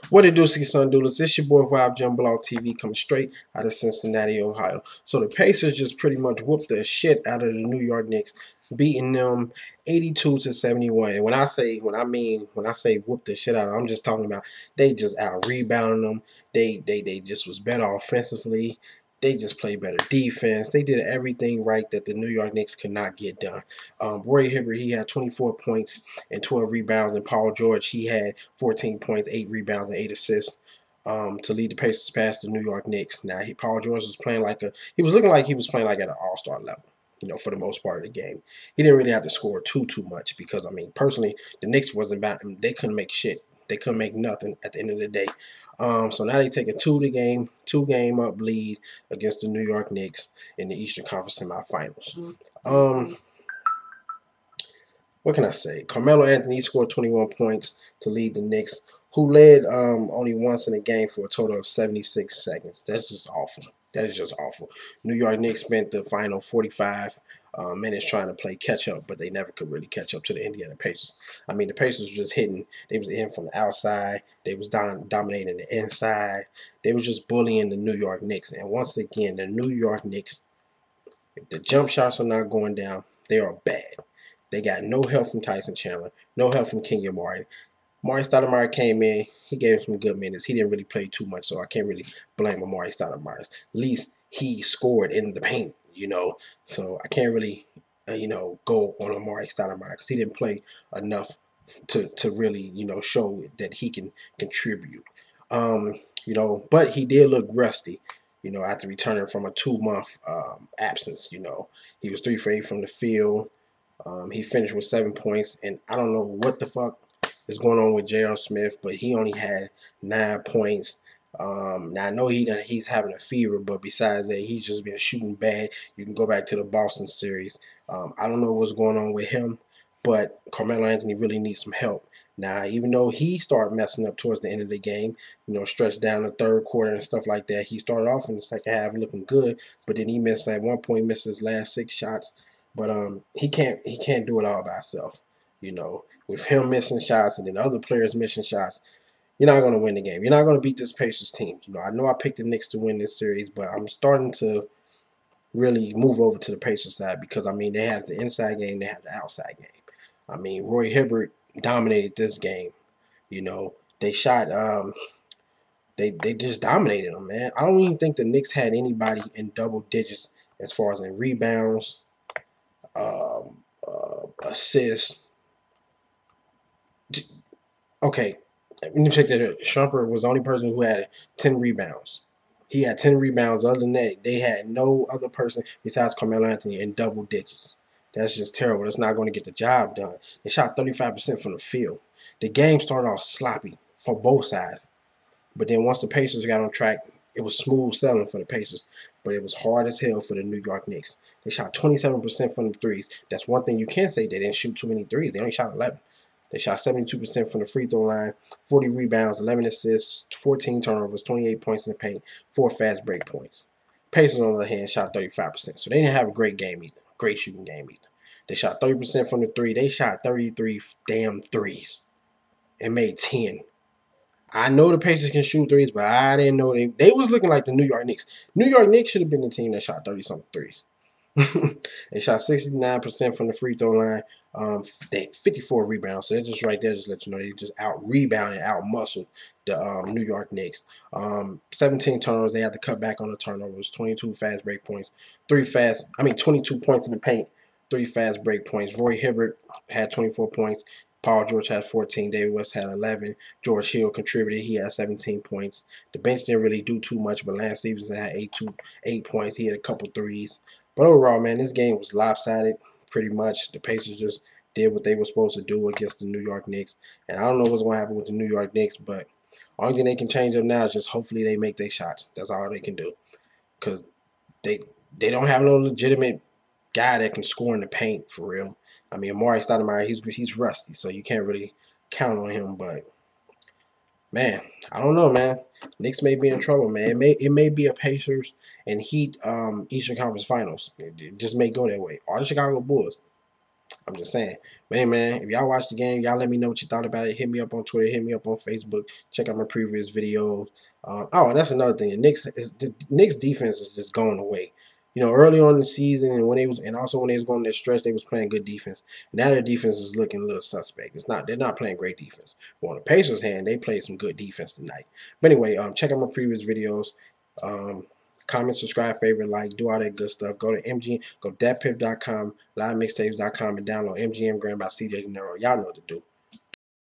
What it do, son doodles? It's your boy YfgmBlogTv coming straight out of Cincinnati, Ohio. So the Pacers just pretty much whooped the shit out of the New York Knicks, beating them 82-71. And when I say whoop the shit out of them, I'm just talking about they just out rebounding them. They just was better offensively. They just played better defense. They did everything right that the New York Knicks could not get done. Roy Hibbert, he had 24 points and 12 rebounds, and Paul George, he had 14 points, 8 rebounds, and 8 assists to lead the Pacers past the New York Knicks. Now, Paul George was playing he was looking like he was playing like at an all-star level, for the most part of the game. He didn't really have to score too much because, personally, the Knicks wasn't about him. They couldn't make shit. They couldn't make nothing at the end of the day. So now they take a two-game up lead against the New York Knicks in the Eastern Conference semifinals. What can I say? Carmelo Anthony scored 21 points to lead the Knicks, who led only once in a game for a total of 76 seconds. That's just awful. That is just awful. New York Knicks spent the final 45 minutes trying to play catch up, but they never could really catch up to the Indiana Pacers. The Pacers were just hitting. They was hitting from the outside. They was dominating the inside. They was just bullying the New York Knicks. And once again, the New York Knicks, if the jump shots are not going down, they are bad. They got no help from Tyson Chandler, no help from King Amar'e. Amar'e came in. He gave him some good minutes. He didn't really play too much, so I can't really blame Amar'e. At least he scored in the paint, So I can't really, go on Amar'e because he didn't play enough to really, show that he can contribute. But he did look rusty, after returning from a 2-month absence. He was 3 for 8 from the field. He finished with 7 points, and I don't know what the fuck is going on with J.R. Smith, but he only had 9 points. Now I know he's having a fever, but besides that, he's just been shooting bad. You can go back to the Boston series. I don't know what's going on with him, but Carmelo Anthony really needs some help. Now, even though he started messing up towards the end of the game, stretched down the third quarter and stuff like that, he started off in the second half looking good, but then he missed at one point, missed his last 6 shots. But he can't do it all by himself. With him missing shots and then other players missing shots, you're not going to win the game. You're not going to beat this Pacers team. I know I picked the Knicks to win this series, but I'm starting to really move over to the Pacers side because, they have the inside game, they have the outside game. Roy Hibbert dominated this game. They shot they just dominated them, man. I don't even think the Knicks had anybody in double digits as far as in rebounds, assists. Okay, let me check that out. Shumpert was the only person who had 10 rebounds. He had 10 rebounds. Other than that, they had no other person besides Carmelo Anthony in double digits. That's just terrible. That's not going to get the job done. They shot 35% from the field. The game started off sloppy for both sides. But then once the Pacers got on track, it was smooth sailing for the Pacers. But it was hard as hell for the New York Knicks. They shot 27% from the threes. That's one thing you can say. They didn't shoot too many threes. They only shot 11. They shot 72% from the free throw line, 40 rebounds, 11 assists, 14 turnovers, 28 points in the paint, 4 fast break points. Pacers, on the other hand, shot 35%. So they didn't have a great game either. Great shooting game either. They shot 30% from the three. They shot 33 damn threes and made 10. I know the Pacers can shoot threes, but I didn't know they was looking like the New York Knicks. New York Knicks should have been the team that shot 30-something threes. They shot 69% from the free throw line. They 54 rebounds. So that just right there just let you know they just out-rebounded, out-muscled the New York Knicks. 17 turnovers. They had to cut back on the turnovers. 22 fast break points. 22 points in the paint. 3 fast break points. Roy Hibbert had 24 points. Paul George had 14. David West had 11. George Hill contributed. He had 17 points. The bench didn't really do too much, but Lance Stevenson had 8 points. He had a couple threes. But overall, man, this game was lopsided pretty much. The Pacers just did what they were supposed to do against the New York Knicks. And I don't know what's going to happen with the New York Knicks, but only thing they can change up now is just hopefully they make their shots. That's all they can do. Because they don't have no legitimate guy that can score in the paint for real. Amar'e Stoudemire, he's rusty, so you can't really count on him. But man, I don't know, man. Knicks may be in trouble, man. It may be a Pacers and Heat Eastern Conference Finals. It just may go that way. Or the Chicago Bulls. I'm just saying. But hey, man, if y'all watch the game, y'all let me know what you thought about it. Hit me up on Twitter. Hit me up on Facebook. Check out my previous videos. Oh, and that's another thing. The Knicks defense is just going away. You know, early on in the season, and also when they was going their stretch, they was playing good defense. Now their defense is looking a little suspect. They're not playing great defense. But on the Pacers' hand, they played some good defense tonight. But anyway, check out my previous videos. Comment, subscribe, favorite, like, do all that good stuff. Go to go to datpiff.com, livemixtapes.com, and download MGM Grand by CJ De Niro. Y'all know what to do.